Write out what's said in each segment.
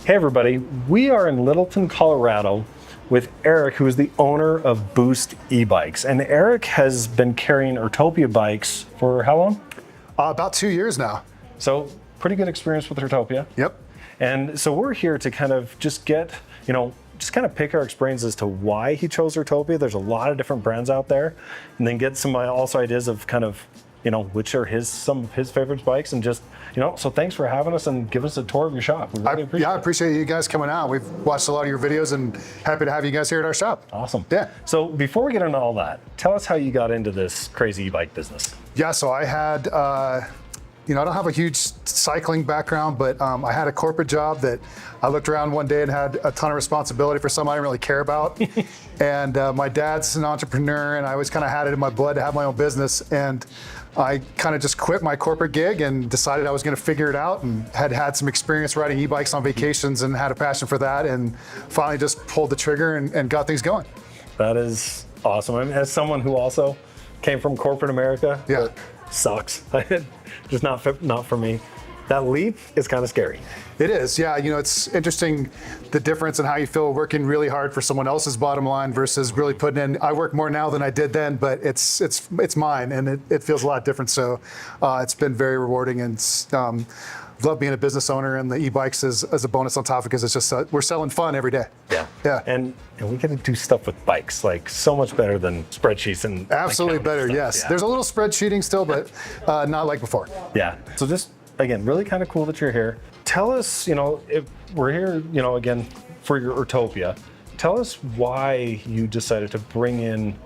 Hey everybody, we are in Littleton, Colorado with Eric, who is the owner of Boost e-bikes. And Eric has been carrying Urtopia bikes for how long? About 2 years now. So pretty good experience with Urtopia. Yep. And so we're here to kind of just get, just kind of pick our brains as to why he chose Urtopia. There's a lot of different brands out there, and then get some also ideas of kind of, which are some of his favorite bikes, and just, so thanks for having us and giving us a tour of your shop. We really appreciate I appreciate you guys coming out. We've watched a lot of your videos and happy to have you guys here at our shop. Awesome. Yeah. So before we get into all that, tell us how you got into this crazy e-bike business. Yeah, so I had, I don't have a huge cycling background, but I had a corporate job that I looked around one day and had a ton of responsibility for something I didn't really care about. And my dad's an entrepreneur, and I always kind of had it in my blood to have my own business. And I kind of just quit my corporate gig and decided I was going to figure it out, and had some experience riding e-bikes on vacations and had a passion for that, and finally just pulled the trigger and got things going. That is awesome. I mean, as someone who also came from corporate America, yeah, sucks. Just not for me. That leap is kind of scary. It is, yeah. It's interesting the difference in how you feel working really hard for someone else's bottom line versus really putting in. I work more now than I did then, but it's mine, and it feels a lot different. So it's been very rewarding, and love being a business owner, and the e-bikes as a bonus on top, because it's just we're selling fun every day. Yeah, yeah. And we get to do stuff with bikes, like so much better than spreadsheets and absolutely better. Stuff. Yes, yeah. There's a little spreadsheeting still, but not like before. Yeah. So just again, really kind of cool that you're here. Tell us, if we're here, again for your Urtopia. Tell us why you decided to bring in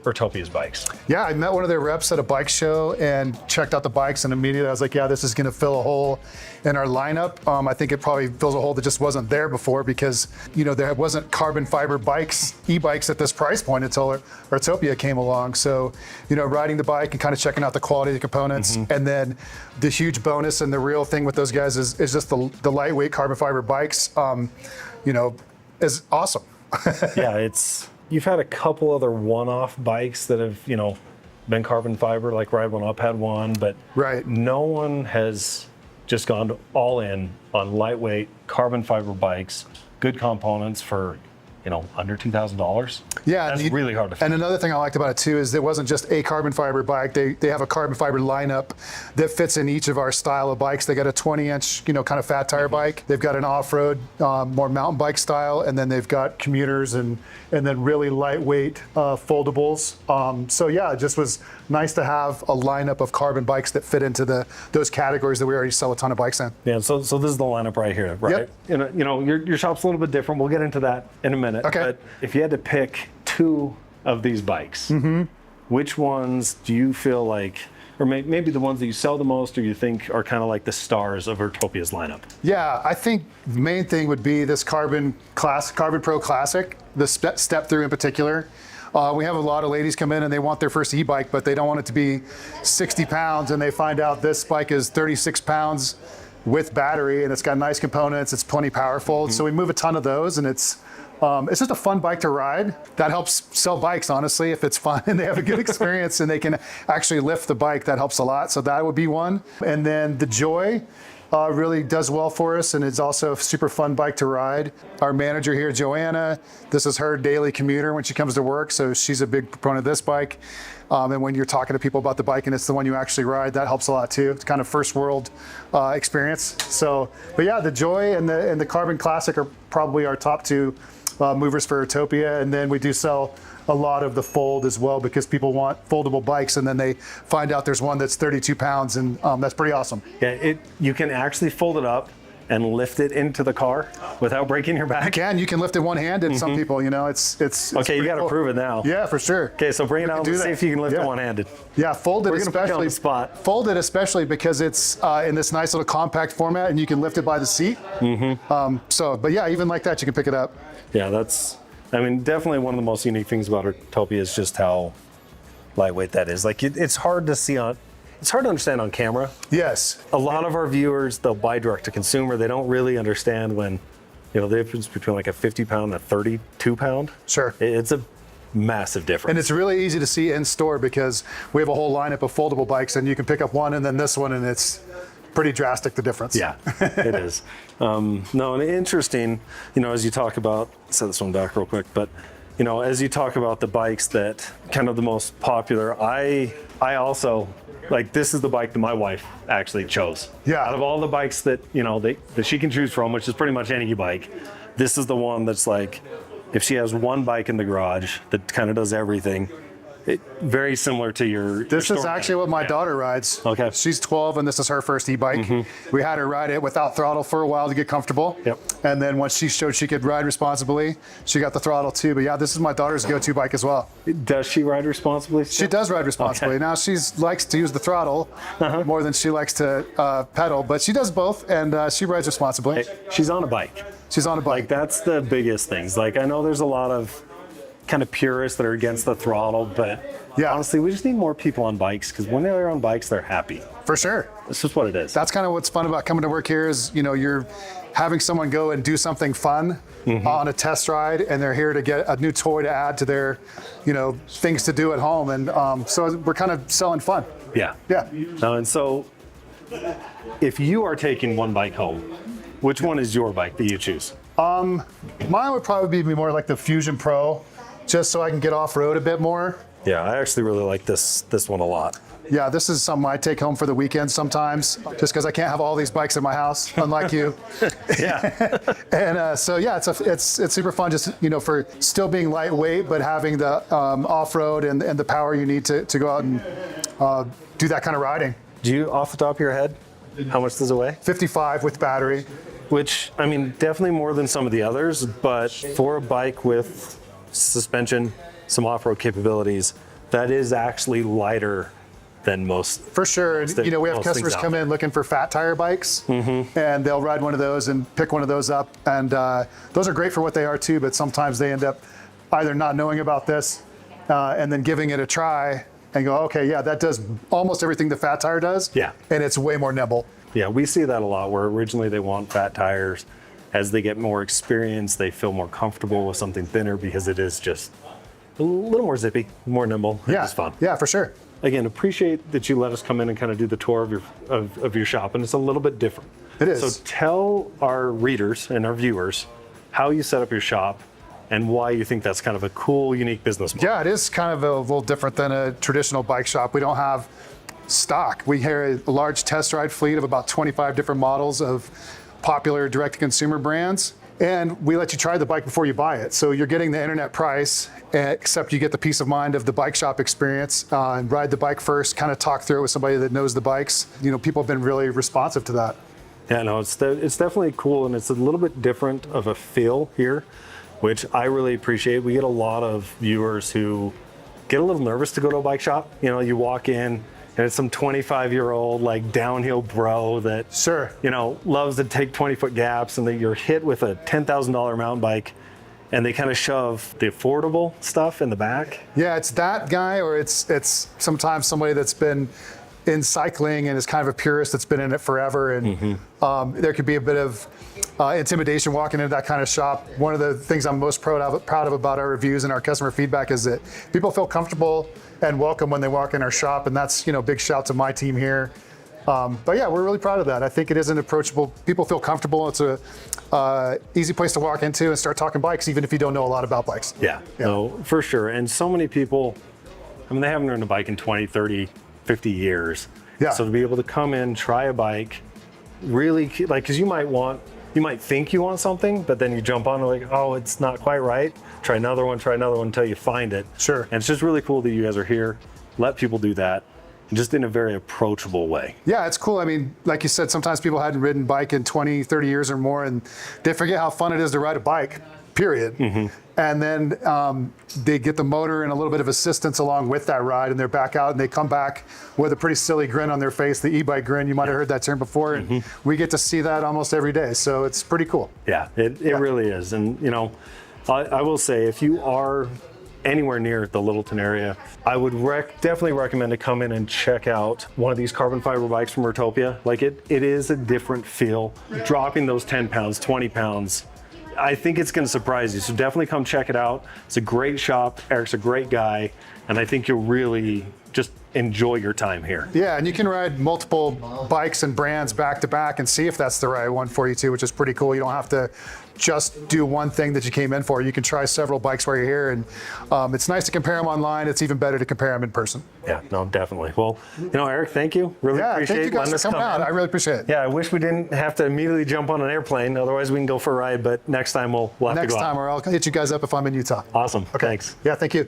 Urtopia's bikes. Yeah, I met one of their reps at a bike show and checked out the bikes, and immediately I was like, yeah, this is going to fill a hole in our lineup. I think it probably fills a hole that just wasn't there before, because there wasn't carbon fiber bikes, e-bikes at this price point until Urtopia came along. So riding the bike and kind of checking out the quality of the components, and then the huge bonus and the real thing with those guys is just the lightweight carbon fiber bikes. Is awesome. Yeah, you've had a couple other one-off bikes that have, been carbon fiber, like Ride One Up had one, but right. No one has just gone all in on lightweight carbon fiber bikes, good components for, under $2,000. Yeah, that's really hard to find. And another thing I liked about it too is it wasn't just a carbon fiber bike. They have a carbon fiber lineup that fits in each of our style of bikes. They got a 20-inch, kind of fat tire bike. They've got an off-road, more mountain bike style, and then they've got commuters and then really lightweight foldables. So yeah, it just was nice to have a lineup of carbon bikes that fit into those categories that we already sell a ton of bikes in. Yeah. So this is the lineup right here, right? Yep. Your shop's a little bit different. We'll get into that in a minute. Okay. But if you had to pick two of these bikes, which ones do you feel like, or maybe the ones that you sell the most, or you think are kind of like the stars of Urtopia's lineup? Yeah, I think the main thing would be this Carbon Pro Classic, the step through in particular. We have a lot of ladies come in and they want their first e-bike, but they don't want it to be 60 pounds, and they find out this bike is 36 pounds with battery, and it's got nice components, it's plenty powerful. So we move a ton of those, and it's just a fun bike to ride. That helps sell bikes, honestly. If it's fun and they have a good experience and they can actually lift the bike, that helps a lot. So that would be one. And then the Joy really does well for us, and it's also a super fun bike to ride. Our manager here, Joanna, this is her daily commuter when she comes to work, so she's a big proponent of this bike. And when you're talking to people about the bike and it's the one you actually ride, that helps a lot too. It's kind of first world experience. So, but yeah, the Joy and the Carbon Classic are probably our top two movers for Urtopia. And then we do sell a lot of the Fold as well, because people want foldable bikes, and then they find out there's one that's 32 pounds, and that's pretty awesome. Yeah, you can actually fold it up and lift it into the car without breaking your back. You can lift it one-handed. Some people, it's okay, you got to prove it now. Yeah, for sure. Okay, so bring it out and see if you can lift it one-handed. Yeah, folded especially. On the spot. Folded especially because it's in this nice little compact format, and you can lift it by the seat. But yeah, even like that, you can pick it up. Yeah, definitely one of the most unique things about Urtopia is just how lightweight that is. Like it's hard to see it's hard to understand on camera. Yes. A lot of our viewers, they'll buy direct to consumer. They don't really understand when, the difference between like a 50 pound and a 32 pound. Sure. It's a massive difference. And it's really easy to see in store, because we have a whole lineup of foldable bikes, and you can pick up one and then this one, and it's pretty drastic, the difference. Yeah, it is. No, and interesting, as you talk about, set this one back real quick, but as you talk about the bikes that kind of the most popular, I also, like, this is the bike that my wife actually chose. Yeah. Out of all the bikes that, that she can choose from, which is pretty much any bike, this is the one that's like, if she has one bike in the garage that kind of does everything, very similar to your. This is actually what my daughter rides. Okay. She's 12 and this is her first e-bike. We had her ride it without throttle for a while to get comfortable. Yep. And then once she showed she could ride responsibly, she got the throttle too. But yeah, this is my daughter's go-to bike as well. Does she ride responsibly still? She does ride responsibly. Okay. Now she likes to use the throttle more than she likes to pedal, but she does both, and she rides responsibly. Hey, she's on a bike. She's on a bike. Like, that's the biggest things. Like, I know there's a lot of kind of purists that are against the throttle, but Yeah. honestly, we just need more people on bikes, because when they're on bikes, they're happy. For sure. It's just what it is. That's kind of what's fun about coming to work here is, you're having someone go and do something fun on a test ride, and they're here to get a new toy to add to their, things to do at home. And so we're kind of selling fun. Yeah. Yeah. And so, if you are taking one bike home, which one is your bike that you choose? Mine would probably be more like the Fusion Pro, just so I can get off road a bit more. Yeah, I actually really like this one a lot. Yeah, this is something I take home for the weekend sometimes, just because I can't have all these bikes in my house, unlike you. Yeah. And so yeah, it's super fun, just for still being lightweight, but having the off-road and the power you need to go out and do that kind of riding. Do you, off the top of your head, how much does it weigh? 55 with battery. Which, I mean, definitely more than some of the others, but for a bike with suspension, some off-road capabilities, that is actually lighter than most. For sure. And, we have customers come in looking for fat tire bikes, and they'll ride one of those and pick one of those up. And those are great for what they are too, but sometimes they end up either not knowing about this and then giving it a try and go, okay, yeah, that does almost everything the fat tire does. Yeah. And it's way more nimble. Yeah, we see that a lot, where originally they want fat tires. As they get more experience, they feel more comfortable with something thinner, because it is just a little more zippy, more nimble. Yeah. It's fun. Yeah, for sure. Again, appreciate that you let us come in and kind of do the tour of your shop, and it's a little bit different. It is. So tell our readers and our viewers how you set up your shop and why you think that's kind of a cool, unique business model. Yeah, it is kind of a little different than a traditional bike shop. We don't have stock. We have a large test ride fleet of about 25 different models of popular direct-to-consumer brands. And we let you try the bike before you buy it. So you're getting the internet price, except you get the peace of mind of the bike shop experience, and ride the bike first, kind of talk through it with somebody that knows the bikes. People have been really responsive to that. Yeah, no, it's definitely cool, and it's a little bit different of a feel here, which I really appreciate. We get a lot of viewers who get a little nervous to go to a bike shop. You walk in, and it's some 25-year-old like downhill bro that Sure. Loves to take 20-foot gaps, and that you're hit with a $10,000 mountain bike, and they kind of shove the affordable stuff in the back. Yeah, it's that guy, or it's sometimes somebody that's been in cycling and is kind of a purist that's been in it forever, and there could be a bit of intimidation walking into that kind of shop. One of the things I'm most proud of about our reviews and our customer feedback is that people feel comfortable and welcome when they walk in our shop, and that's big shout to my team here. But yeah, we're really proud of that. I think it is an approachable. People feel comfortable. It's a easy place to walk into and start talking bikes, even if you don't know a lot about bikes. Yeah, no, for sure. And so many people, they haven't ridden a bike in 20, 30, 50 years. Yeah. So to be able to come in, try a bike, really, because you might think you want something, but then you jump on and oh, it's not quite right. Try another one until you find it. Sure. And it's just really cool that you guys are here. Let people do that, just in a very approachable way. Yeah, it's cool. Like you said, sometimes people hadn't ridden bike in 20, 30 years or more, and they forget how fun it is to ride a bike, period. And then they get the motor and a little bit of assistance along with that ride, and they're back out, and they come back with a pretty silly grin on their face, the e-bike grin. You might have heard that term before, and we get to see that almost every day. So it's pretty cool. Yeah, it really is. And, I will say, if you are anywhere near the Littleton area, I would definitely recommend to come in and check out one of these carbon fiber bikes from Urtopia. It is a different feel. Dropping those 10 pounds, 20 pounds, I think it's going to surprise you. So definitely come check it out. It's a great shop. Eric's a great guy, and I think you'll really just enjoy your time here. Yeah, and you can ride multiple bikes and brands back to back and see if that's the right one for you too, which is pretty cool. You don't have to just do one thing that you came in for. You can try several bikes while you're here, and it's nice to compare them online. It's even better to compare them in person. Yeah, no, definitely. Well, Eric, thank you. Really appreciate thank you guys for coming out. I really appreciate it. Yeah, I wish we didn't have to immediately jump on an airplane. Otherwise, we can go for a ride. But next time we'll have to go. Next time, or I'll hit you guys up if I'm in Utah. Awesome. Thanks. Yeah, thank you.